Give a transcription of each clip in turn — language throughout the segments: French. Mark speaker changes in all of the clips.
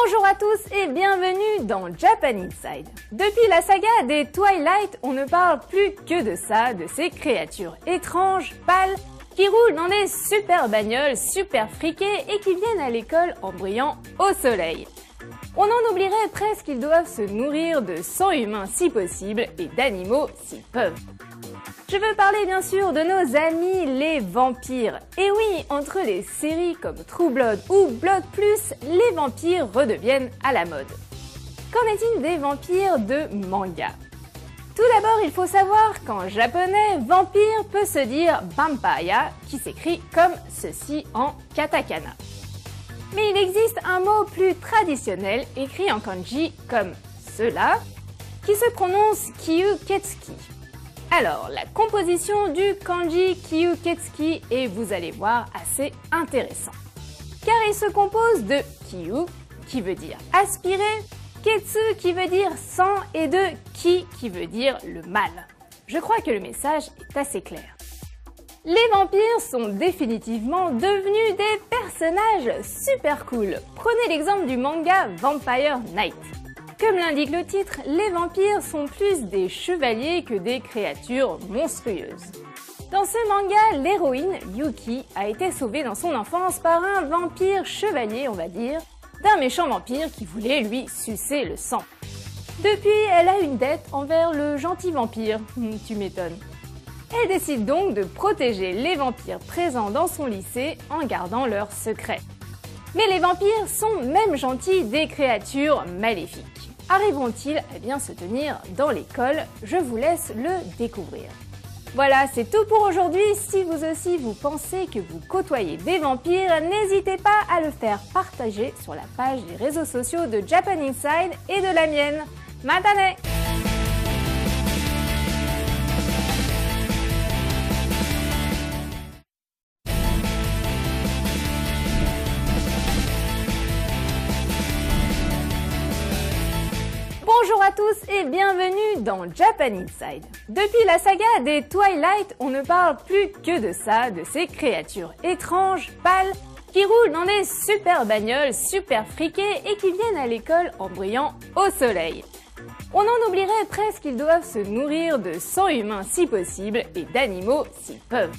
Speaker 1: Bonjour à tous et bienvenue dans Japan Inside. Depuis la saga des Twilight, on ne parle plus que de ça, de ces créatures étranges, pâles, qui roulent dans des super bagnoles super friquées et qui viennent à l'école en brillant au soleil. On en oublierait presque qu'ils doivent se nourrir de sang humain si possible et d'animaux s'ils peuvent. Je veux parler bien sûr de nos amis les vampires. Et oui, entre les séries comme True Blood ou Blood Plus, les vampires redeviennent à la mode. Qu'en est-il des vampires de manga? Tout d'abord, il faut savoir qu'en japonais, vampire peut se dire vampire, qui s'écrit comme ceci en katakana. Mais il existe un mot plus traditionnel, écrit en kanji comme cela, qui se prononce kyuketsuki. Alors, la composition du kanji kyuketsuki est, vous allez voir, assez intéressant. Car il se compose de kyu, qui veut dire aspirer, ketsu, qui veut dire sang, et de ki, qui veut dire le mal. Je crois que le message est assez clair. Les vampires sont définitivement devenus des personnages super cool. Prenez l'exemple du manga Vampire Knight. Comme l'indique le titre, les vampires sont plus des chevaliers que des créatures monstrueuses. Dans ce manga, l'héroïne, Yuki, a été sauvée dans son enfance par un vampire chevalier, on va dire, d'un méchant vampire qui voulait lui sucer le sang. Depuis, elle a une dette envers le gentil vampire, tu m'étonnes. Elle décide donc de protéger les vampires présents dans son lycée en gardant leurs secrets. Mais les vampires sont même gentils des créatures maléfiques. Arriveront-ils à bien se tenir dans l'école? Je vous laisse le découvrir. Voilà, c'est tout pour aujourd'hui. Si vous aussi vous pensez que vous côtoyez des vampires, n'hésitez pas à le faire partager sur la page des réseaux sociaux de Japan Inside et de la mienne. Matane! Bonjour à tous et bienvenue dans Japan Inside. Depuis la saga des Twilight, on ne parle plus que de ça, de ces créatures étranges, pâles, qui roulent dans des super bagnoles super friquées et qui viennent à l'école en brillant au soleil. On en oublierait presque qu'ils doivent se nourrir de sang humain si possible et d'animaux s'ils peuvent.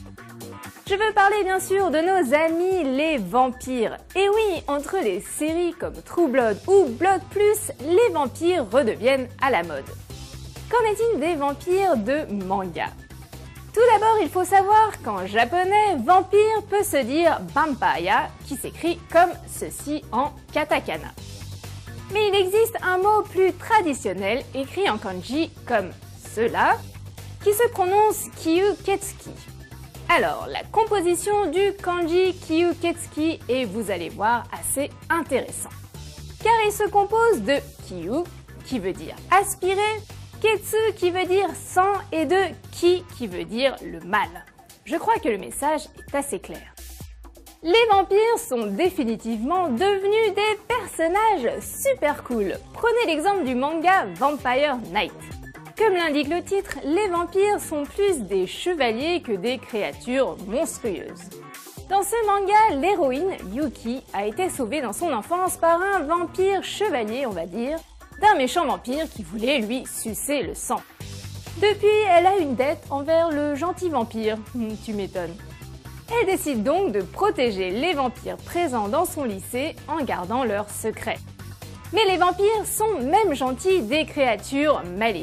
Speaker 1: Je veux parler bien sûr de nos amis les vampires. Et oui, entre les séries comme True Blood ou Blood Plus, les vampires redeviennent à la mode. Qu'en est-il des vampires de manga? Tout d'abord, il faut savoir qu'en japonais, vampire peut se dire vampire, qui s'écrit comme ceci en katakana. Mais il existe un mot plus traditionnel, écrit en kanji comme cela, qui se prononce kyuketsuki. Alors, la composition du kanji kyuketsuki est, vous allez voir, assez intéressant. Car il se compose de kyu, qui veut dire aspirer, ketsu, qui veut dire sang, et de ki, qui veut dire le mal. Je crois que le message est assez clair. Les vampires sont définitivement devenus des personnages super cool. Prenez l'exemple du manga Vampire Knight. Comme l'indique le titre, les vampires sont plus des chevaliers que des créatures monstrueuses. Dans ce manga, l'héroïne, Yuki, a été sauvée dans son enfance par un vampire chevalier, on va dire, d'un méchant vampire qui voulait lui sucer le sang. Depuis, elle a une dette envers le gentil vampire, tu m'étonnes. Elle décide donc de protéger les vampires présents dans son lycée en gardant leurs secrets. Mais les vampires sont même gentils des créatures maléfiques.